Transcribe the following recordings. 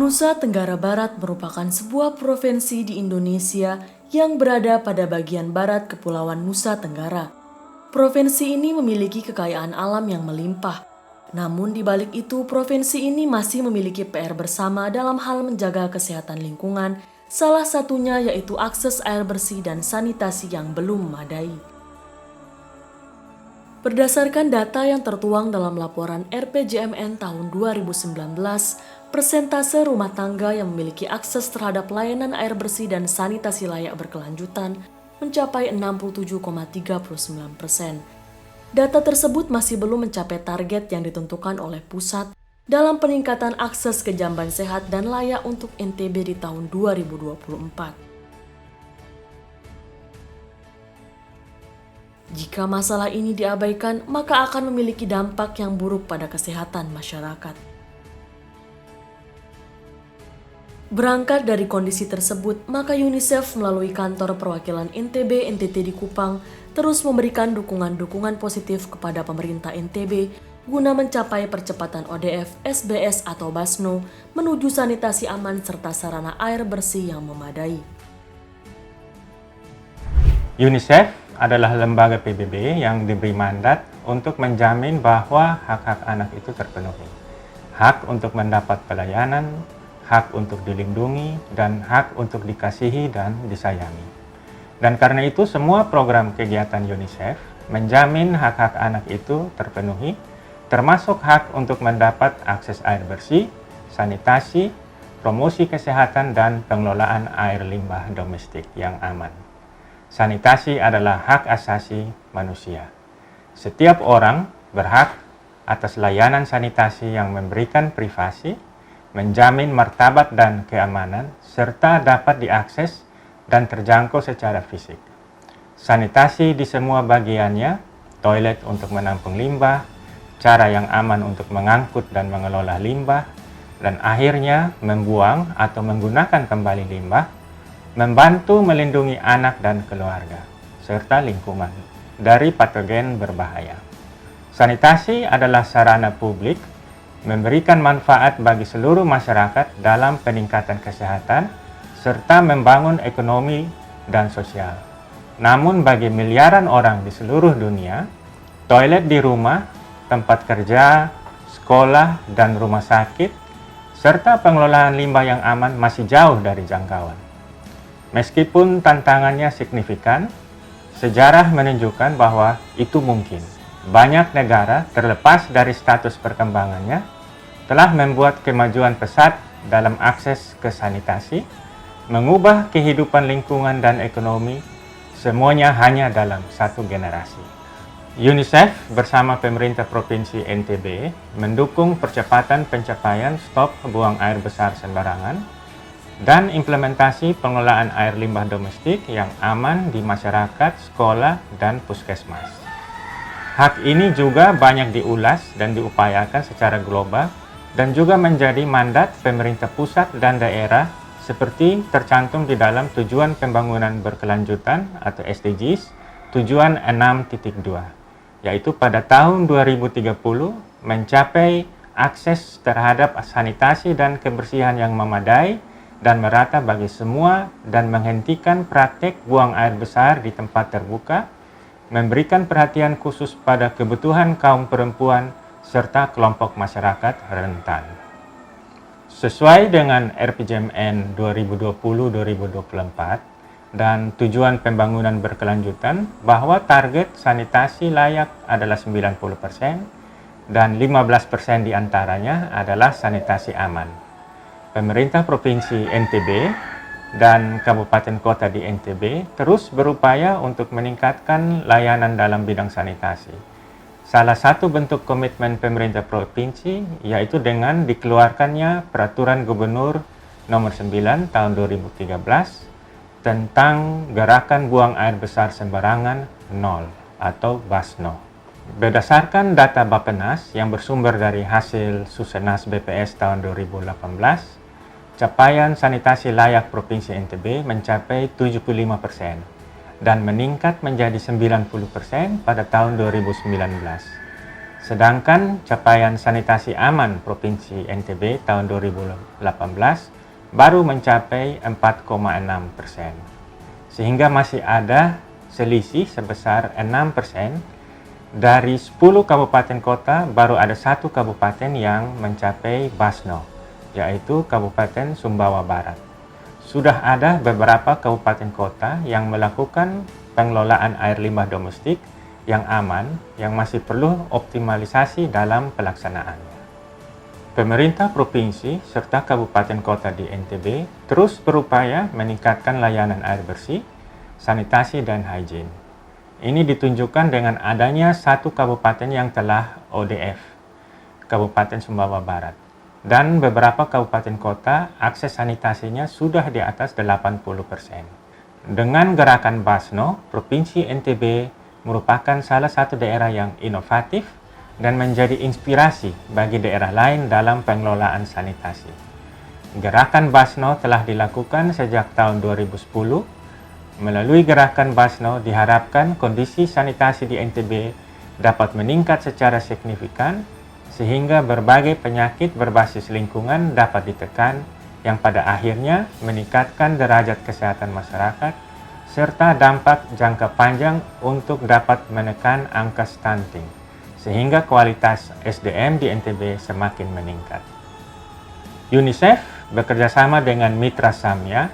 Nusa Tenggara Barat merupakan sebuah provinsi di Indonesia yang berada pada bagian barat Kepulauan Nusa Tenggara. Provinsi ini memiliki kekayaan alam yang melimpah. Namun di balik itu, provinsi ini masih memiliki PR bersama dalam hal menjaga kesehatan lingkungan, salah satunya yaitu akses air bersih dan sanitasi yang belum memadai. Berdasarkan data yang tertuang dalam laporan RPJMN tahun 2019, persentase rumah tangga yang memiliki akses terhadap layanan air bersih dan sanitasi layak berkelanjutan mencapai 67,39%. Data tersebut masih belum mencapai target yang ditentukan oleh pusat dalam peningkatan akses ke jamban sehat dan layak untuk NTB di tahun 2024. Jika masalah ini diabaikan, maka akan memiliki dampak yang buruk pada kesehatan masyarakat. Berangkat dari kondisi tersebut, maka UNICEF melalui kantor perwakilan NTB NTT di Kupang terus memberikan dukungan-dukungan positif kepada pemerintah NTB guna mencapai percepatan ODF, SBS atau BASNO menuju sanitasi aman serta sarana air bersih yang memadai. UNICEF adalah lembaga PBB yang diberi mandat untuk menjamin bahwa hak-hak anak itu terpenuhi. Hak untuk mendapat pelayanan, hak untuk dilindungi, dan hak untuk dikasihi dan disayangi. Dan karena itu semua program kegiatan UNICEF menjamin hak-hak anak itu terpenuhi, termasuk hak untuk mendapat akses air bersih, sanitasi, promosi kesehatan, dan pengelolaan air limbah domestik yang aman. Sanitasi adalah hak asasi manusia. Setiap orang berhak atas layanan sanitasi yang memberikan privasi, menjamin martabat dan keamanan, serta dapat diakses dan terjangkau secara fisik. Sanitasi di semua bagiannya, toilet untuk menampung limbah, cara yang aman untuk mengangkut dan mengelola limbah, dan akhirnya membuang atau menggunakan kembali limbah, membantu melindungi anak dan keluarga, serta lingkungan dari patogen berbahaya. Sanitasi adalah sarana publik, memberikan manfaat bagi seluruh masyarakat dalam peningkatan kesehatan, serta membangun ekonomi dan sosial. Namun bagi miliaran orang di seluruh dunia, toilet di rumah, tempat kerja, sekolah, dan rumah sakit, serta pengelolaan limbah yang aman masih jauh dari jangkauan. Meskipun tantangannya signifikan, sejarah menunjukkan bahwa itu mungkin. Banyak negara, terlepas dari status perkembangannya, telah membuat kemajuan pesat dalam akses ke sanitasi, mengubah kehidupan lingkungan dan ekonomi, semuanya hanya dalam satu generasi. UNICEF bersama pemerintah Provinsi NTB mendukung percepatan pencapaian stop buang air besar sembarangan dan implementasi pengelolaan air limbah domestik yang aman di masyarakat, sekolah, dan puskesmas. Hak ini juga banyak diulas dan diupayakan secara global dan juga menjadi mandat pemerintah pusat dan daerah seperti tercantum di dalam Tujuan Pembangunan Berkelanjutan atau SDGs Tujuan 6.2, yaitu pada tahun 2030 mencapai akses terhadap sanitasi dan kebersihan yang memadai dan merata bagi semua dan menghentikan praktek buang air besar di tempat terbuka, memberikan perhatian khusus pada kebutuhan kaum perempuan serta kelompok masyarakat rentan. Sesuai dengan RPJMN 2020-2024 dan Tujuan Pembangunan Berkelanjutan bahwa target sanitasi layak adalah 90% dan 15% diantaranya adalah sanitasi aman. Pemerintah Provinsi NTB dan Kabupaten Kota di NTB terus berupaya untuk meningkatkan layanan dalam bidang sanitasi. Salah satu bentuk komitmen pemerintah provinsi yaitu dengan dikeluarkannya Peraturan Gubernur Nomor 9 Tahun 2013 tentang Gerakan Buang Air Besar Sembarangan Nol atau BASNO. Berdasarkan data Bappenas yang bersumber dari hasil Susenas BPS tahun 2018, capaian sanitasi layak Provinsi NTB mencapai 75% dan meningkat menjadi 90% pada tahun 2019. Sedangkan capaian sanitasi aman Provinsi NTB tahun 2018 baru mencapai 4,6%. Sehingga masih ada selisih sebesar 6%. Dari 10 kabupaten kota baru ada 1 kabupaten yang mencapai BASNO, yaitu Kabupaten Sumbawa Barat. Sudah ada beberapa kabupaten kota yang melakukan pengelolaan air limbah domestik yang aman, yang masih perlu optimalisasi dalam pelaksanaannya. Pemerintah provinsi serta kabupaten kota di NTB terus berupaya meningkatkan layanan air bersih, sanitasi, dan higien. Ini ditunjukkan dengan adanya 1 kabupaten yang telah ODF, Kabupaten Sumbawa Barat. Dan beberapa kabupaten kota akses sanitasinya sudah di atas 80%. Dengan gerakan BASNO, Provinsi NTB merupakan salah satu daerah yang inovatif dan menjadi inspirasi bagi daerah lain dalam pengelolaan sanitasi. Gerakan BASNO telah dilakukan sejak tahun 2010. Melalui gerakan BASNO diharapkan kondisi sanitasi di NTB dapat meningkat secara signifikan sehingga berbagai penyakit berbasis lingkungan dapat ditekan yang pada akhirnya meningkatkan derajat kesehatan masyarakat serta dampak jangka panjang untuk dapat menekan angka stunting sehingga kualitas SDM di NTB semakin meningkat. UNICEF bekerjasama dengan Mitra Samya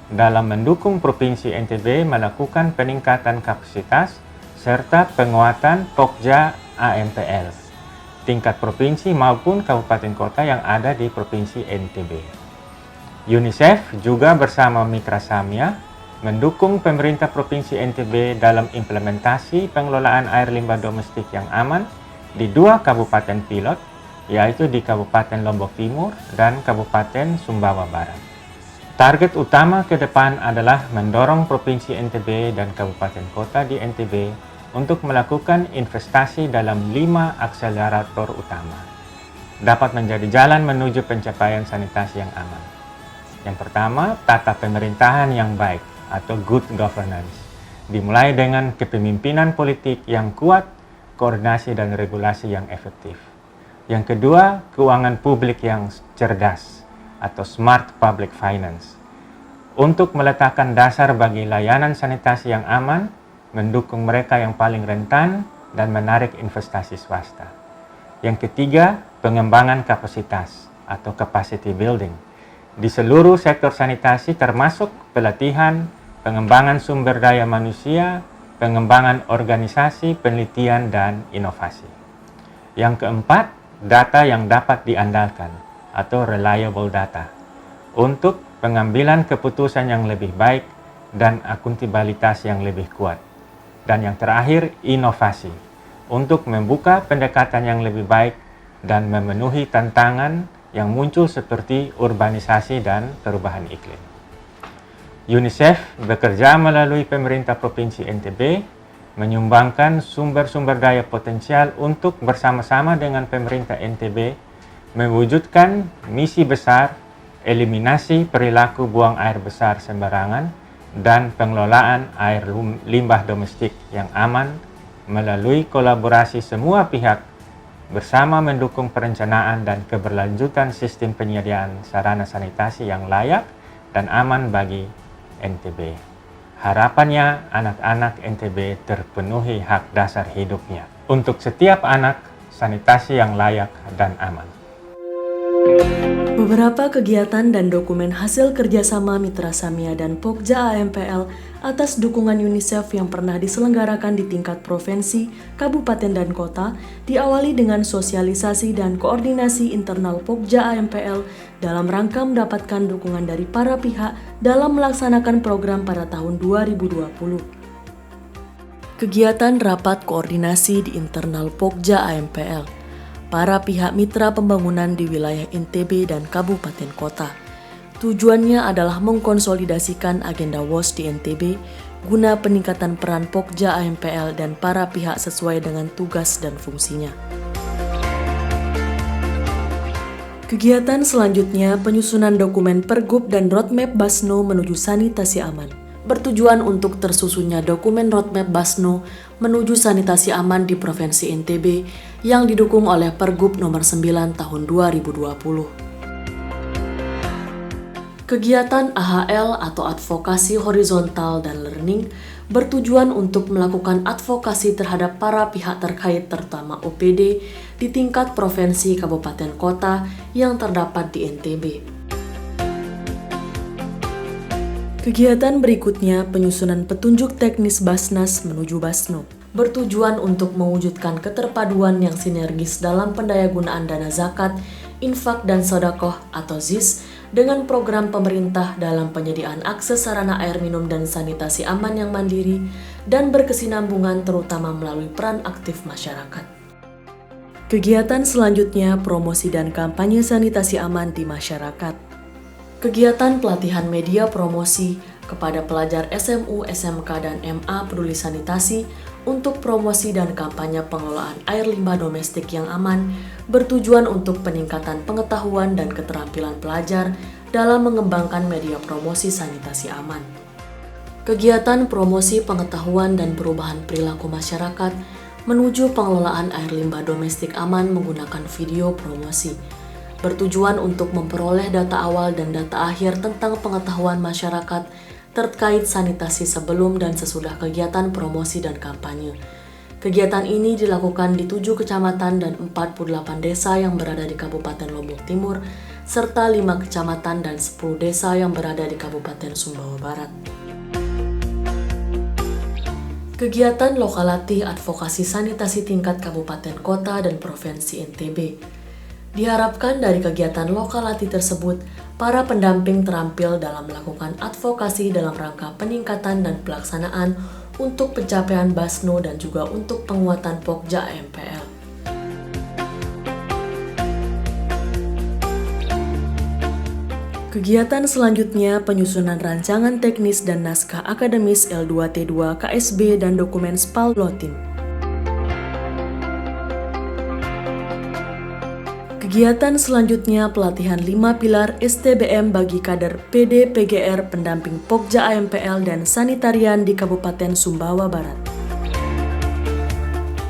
dalam mendukung Provinsi NTB melakukan peningkatan kapasitas serta penguatan Pokja AMPL tingkat provinsi maupun kabupaten kota yang ada di Provinsi NTB. UNICEF juga bersama Mitra Samya mendukung pemerintah Provinsi NTB dalam implementasi pengelolaan air limbah domestik yang aman di 2 kabupaten pilot, yaitu di Kabupaten Lombok Timur dan Kabupaten Sumbawa Barat. Target utama ke depan adalah mendorong Provinsi NTB dan Kabupaten Kota di NTB untuk melakukan investasi dalam 5 akselerator utama. Dapat menjadi jalan menuju pencapaian sanitasi yang aman. Yang pertama, tata pemerintahan yang baik atau good governance. Dimulai dengan kepemimpinan politik yang kuat, koordinasi dan regulasi yang efektif. Yang kedua, keuangan publik yang cerdas atau smart public finance, untuk meletakkan dasar bagi layanan sanitasi yang aman, mendukung mereka yang paling rentan, dan menarik investasi swasta. Yang ketiga, pengembangan kapasitas atau capacity building di seluruh sektor sanitasi termasuk pelatihan, pengembangan sumber daya manusia, pengembangan organisasi, penelitian, dan inovasi. Yang keempat, data yang dapat diandalkan atau reliable data untuk pengambilan keputusan yang lebih baik dan akuntabilitas yang lebih kuat. Dan yang terakhir, inovasi untuk membuka pendekatan yang lebih baik dan memenuhi tantangan yang muncul seperti urbanisasi dan perubahan iklim. UNICEF bekerja melalui pemerintah Provinsi NTB menyumbangkan sumber-sumber daya potensial untuk bersama-sama dengan pemerintah NTB mewujudkan misi besar eliminasi perilaku buang air besar sembarangan dan pengelolaan air limbah domestik yang aman melalui kolaborasi semua pihak bersama mendukung perencanaan dan keberlanjutan sistem penyediaan sarana sanitasi yang layak dan aman bagi NTB. Harapannya anak-anak NTB terpenuhi hak dasar hidupnya. Untuk setiap anak, sanitasi yang layak dan aman. Beberapa kegiatan dan dokumen hasil kerjasama Mitra Samya dan Pokja AMPL atas dukungan UNICEF yang pernah diselenggarakan di tingkat provinsi, kabupaten, dan kota diawali dengan sosialisasi dan koordinasi internal Pokja AMPL dalam rangka mendapatkan dukungan dari para pihak dalam melaksanakan program pada tahun 2020. Kegiatan rapat koordinasi di internal Pokja AMPL. Para pihak mitra pembangunan di wilayah NTB dan kabupaten kota. Tujuannya adalah mengkonsolidasikan agenda WOS di NTB guna peningkatan peran Pokja AMPL dan para pihak sesuai dengan tugas dan fungsinya. Kegiatan selanjutnya penyusunan dokumen Pergub dan Roadmap BASNO menuju sanitasi aman. Bertujuan untuk tersusunnya dokumen Roadmap BASNO menuju sanitasi aman di Provinsi NTB yang didukung oleh Pergub nomor 9 tahun 2020. Kegiatan AHL atau Advokasi Horizontal dan Learning bertujuan untuk melakukan advokasi terhadap para pihak terkait terutama OPD di tingkat provinsi, kabupaten, kota yang terdapat di NTB. Kegiatan berikutnya penyusunan petunjuk teknis Basnas menuju Basno, bertujuan untuk mewujudkan keterpaduan yang sinergis dalam pendayagunaan dana zakat, infak dan sedekah atau ZIS dengan program pemerintah dalam penyediaan akses sarana air minum dan sanitasi aman yang mandiri dan berkesinambungan terutama melalui peran aktif masyarakat. Kegiatan selanjutnya promosi dan kampanye sanitasi aman di masyarakat. Kegiatan pelatihan media promosi kepada pelajar SMU, SMK, dan MA peduli sanitasi untuk promosi dan kampanye pengelolaan air limbah domestik yang aman bertujuan untuk peningkatan pengetahuan dan keterampilan pelajar dalam mengembangkan media promosi sanitasi aman. Kegiatan promosi pengetahuan dan perubahan perilaku masyarakat menuju pengelolaan air limbah domestik aman menggunakan video promosi, bertujuan untuk memperoleh data awal dan data akhir tentang pengetahuan masyarakat terkait sanitasi sebelum dan sesudah kegiatan promosi dan kampanye. Kegiatan ini dilakukan di 7 kecamatan dan 48 desa yang berada di Kabupaten Lombok Timur, serta 5 kecamatan dan 10 desa yang berada di Kabupaten Sumbawa Barat. Kegiatan lokalatih advokasi sanitasi tingkat kabupaten, kota, dan provinsi NTB. Diharapkan dari kegiatan lokalatih tersebut, para pendamping terampil dalam melakukan advokasi dalam rangka peningkatan dan pelaksanaan untuk pencapaian Basno dan juga untuk penguatan Pokja AMPL. Kegiatan selanjutnya penyusunan rancangan teknis dan naskah akademis L2T2 KSB dan dokumen SPAL Lotim. Kegiatan selanjutnya pelatihan 5 pilar STBM bagi kader PD PGR pendamping Pokja AMPL dan sanitarian di Kabupaten Sumbawa Barat.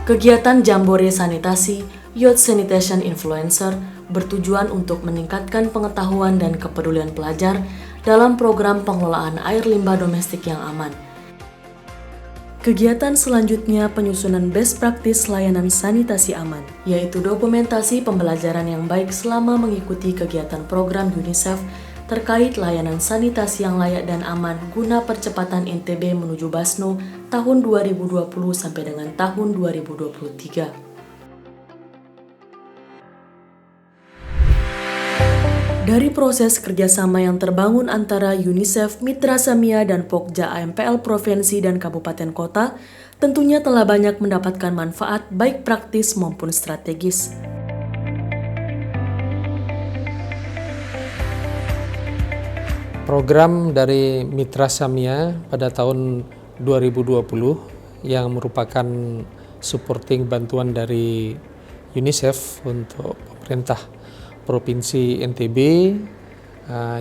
Kegiatan Jambore Sanitasi Youth Sanitation Influencer bertujuan untuk meningkatkan pengetahuan dan kepedulian pelajar dalam program pengelolaan air limbah domestik yang aman. Kegiatan selanjutnya penyusunan best practice layanan sanitasi aman, yaitu dokumentasi pembelajaran yang baik selama mengikuti kegiatan program UNICEF terkait layanan sanitasi yang layak dan aman guna percepatan NTB menuju Basno tahun 2020 sampai dengan tahun 2023. Dari proses kerjasama yang terbangun antara UNICEF, Mitra Samia, dan Pokja AMPL Provinsi dan Kabupaten Kota, tentunya telah banyak mendapatkan manfaat baik praktis maupun strategis. Program dari Mitra Samia pada tahun 2020 yang merupakan supporting bantuan dari UNICEF untuk pemerintah Provinsi NTB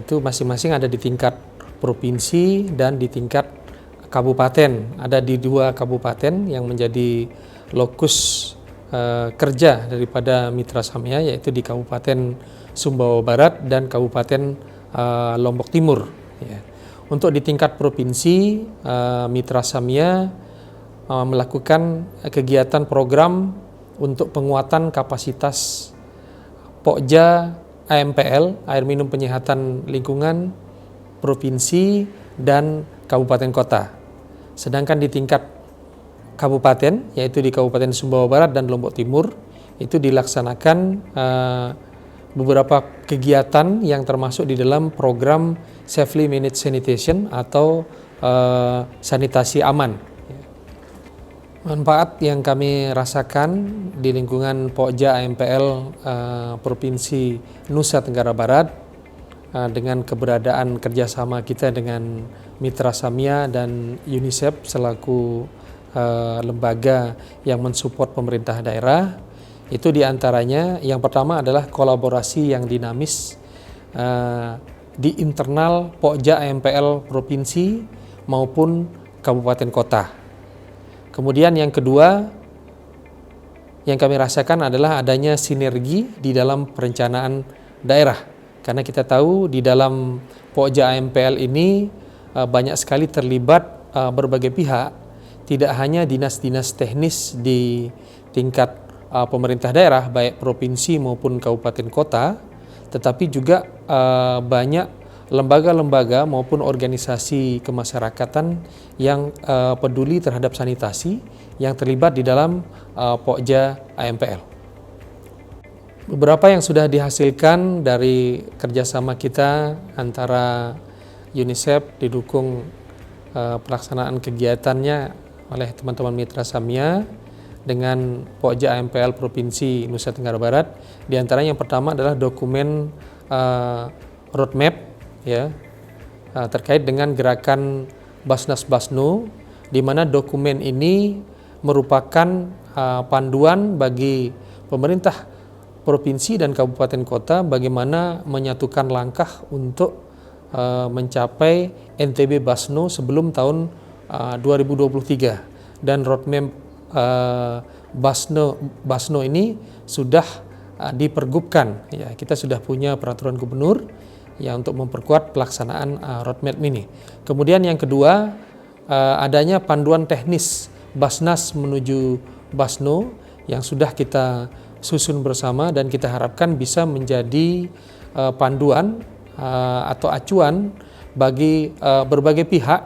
itu masing-masing ada di tingkat provinsi dan di tingkat kabupaten. Ada di 2 kabupaten yang menjadi lokus kerja daripada Mitra Samia, yaitu di Kabupaten Sumbawa Barat dan Kabupaten Lombok Timur. Ya. Untuk di tingkat provinsi, Mitra Samia melakukan kegiatan program untuk penguatan kapasitas Pokja AMPL, air minum penyehatan lingkungan, provinsi, dan kabupaten kota. Sedangkan di tingkat kabupaten, yaitu di Kabupaten Sumbawa Barat dan Lombok Timur, itu dilaksanakan beberapa kegiatan yang termasuk di dalam program Safely Managed Sanitation atau sanitasi aman. Manfaat yang kami rasakan di lingkungan Pokja AMPL Provinsi Nusa Tenggara Barat dengan keberadaan kerjasama kita dengan Mitra Samia dan UNICEF selaku lembaga yang mensupport pemerintah daerah, itu diantaranya yang pertama adalah kolaborasi yang dinamis di internal Pokja AMPL Provinsi maupun kabupaten kota. Kemudian yang kedua yang kami rasakan adalah adanya sinergi di dalam perencanaan daerah. Karena kita tahu di dalam Pokja AMPL ini banyak sekali terlibat berbagai pihak, tidak hanya dinas-dinas teknis di tingkat pemerintah daerah, baik provinsi maupun kabupaten kota, tetapi juga banyak lembaga-lembaga maupun organisasi kemasyarakatan yang peduli terhadap sanitasi yang terlibat di dalam Pokja AMPL. Beberapa yang sudah dihasilkan dari kerjasama kita antara UNICEF didukung pelaksanaan kegiatannya oleh teman-teman mitra Samia dengan Pokja AMPL Provinsi Nusa Tenggara Barat. Di antaranya yang pertama adalah dokumen roadmap ya terkait dengan gerakan Basnas Basno, di mana dokumen ini merupakan panduan bagi pemerintah provinsi dan kabupaten kota bagaimana menyatukan langkah untuk mencapai NTB Basno sebelum tahun 2023, dan roadmap Basno ini sudah dipergubkan ya, kita sudah punya peraturan gubernur ya untuk memperkuat pelaksanaan roadmap ini. Kemudian yang kedua adanya panduan teknis Basnas menuju Basno yang sudah kita susun bersama dan kita harapkan bisa menjadi panduan atau acuan bagi berbagai pihak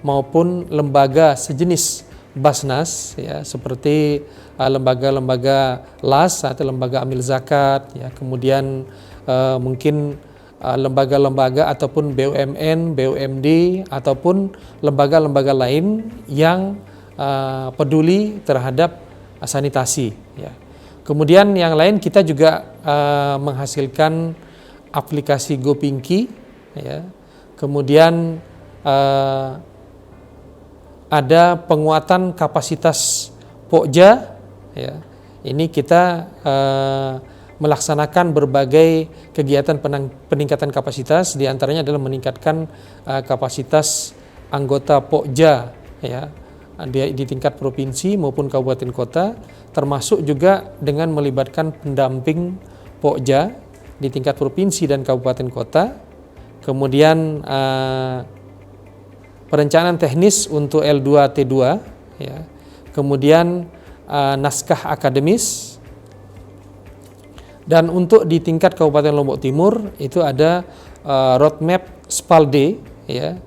maupun lembaga sejenis Basnas ya, seperti lembaga-lembaga LAS atau lembaga amil zakat ya, kemudian mungkin lembaga-lembaga ataupun BUMN, BUMD ataupun lembaga-lembaga lain yang peduli terhadap sanitasi ya. Kemudian yang lain kita juga menghasilkan aplikasi GoPinky ya. Kemudian ada penguatan kapasitas Pokja ya. Ini kita melaksanakan berbagai kegiatan peningkatan kapasitas, di antaranya adalah meningkatkan kapasitas anggota Pokja ya di tingkat provinsi maupun kabupaten kota, termasuk juga dengan melibatkan pendamping Pokja di tingkat provinsi dan kabupaten kota. Kemudian perencanaan teknis untuk L2 T2 ya. Kemudian naskah akademis. Dan untuk di tingkat Kabupaten Lombok Timur itu ada roadmap SPALDE ya,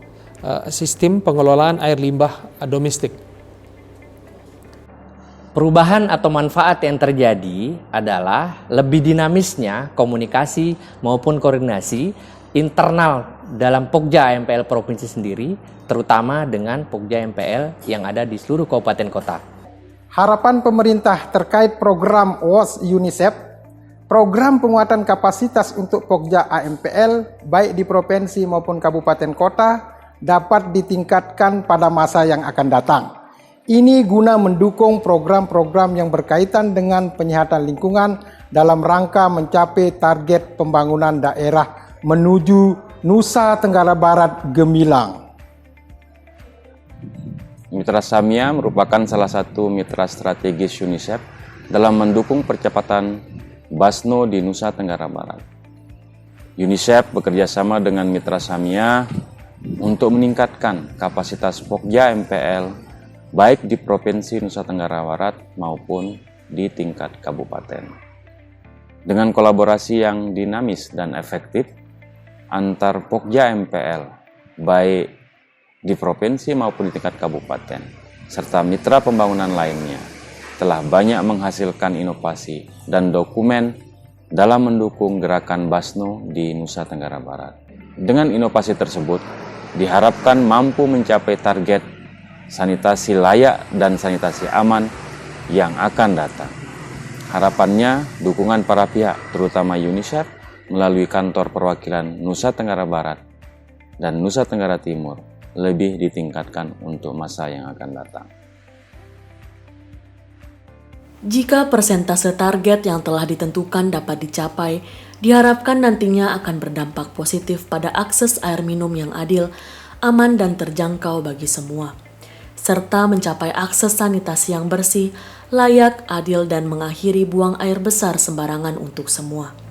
sistem pengelolaan air limbah domestik. Perubahan atau manfaat yang terjadi adalah lebih dinamisnya komunikasi maupun koordinasi internal dalam Pokja AMPL Provinsi sendiri, terutama dengan Pokja AMPL yang ada di seluruh kabupaten kota. Harapan pemerintah terkait program WOS UNICEF, program penguatan kapasitas untuk Pokja AMPL baik di provinsi maupun kabupaten kota dapat ditingkatkan pada masa yang akan datang. Ini guna mendukung program-program yang berkaitan dengan penyihatan lingkungan dalam rangka mencapai target pembangunan daerah menuju Nusa Tenggara Barat gemilang. Mitra Samia merupakan salah satu mitra strategis UNICEF dalam mendukung percepatan Basno di Nusa Tenggara Barat. UNICEF bekerjasama dengan Mitra Samia untuk meningkatkan kapasitas Pokja MPL baik di Provinsi Nusa Tenggara Barat maupun di tingkat kabupaten. Dengan kolaborasi yang dinamis dan efektif antar Pokja MPL baik di provinsi maupun di tingkat kabupaten serta mitra pembangunan lainnya telah banyak menghasilkan inovasi dan dokumen dalam mendukung gerakan Basno di Nusa Tenggara Barat. Dengan inovasi tersebut, diharapkan mampu mencapai target sanitasi layak dan sanitasi aman yang akan datang. Harapannya, dukungan para pihak, terutama UNICEF, melalui kantor perwakilan Nusa Tenggara Barat dan Nusa Tenggara Timur, lebih ditingkatkan untuk masa yang akan datang. Jika persentase target yang telah ditentukan dapat dicapai, diharapkan nantinya akan berdampak positif pada akses air minum yang adil, aman dan terjangkau bagi semua. serta mencapai akses sanitasi yang bersih, layak, adil, dan mengakhiri buang air besar sembarangan untuk semua.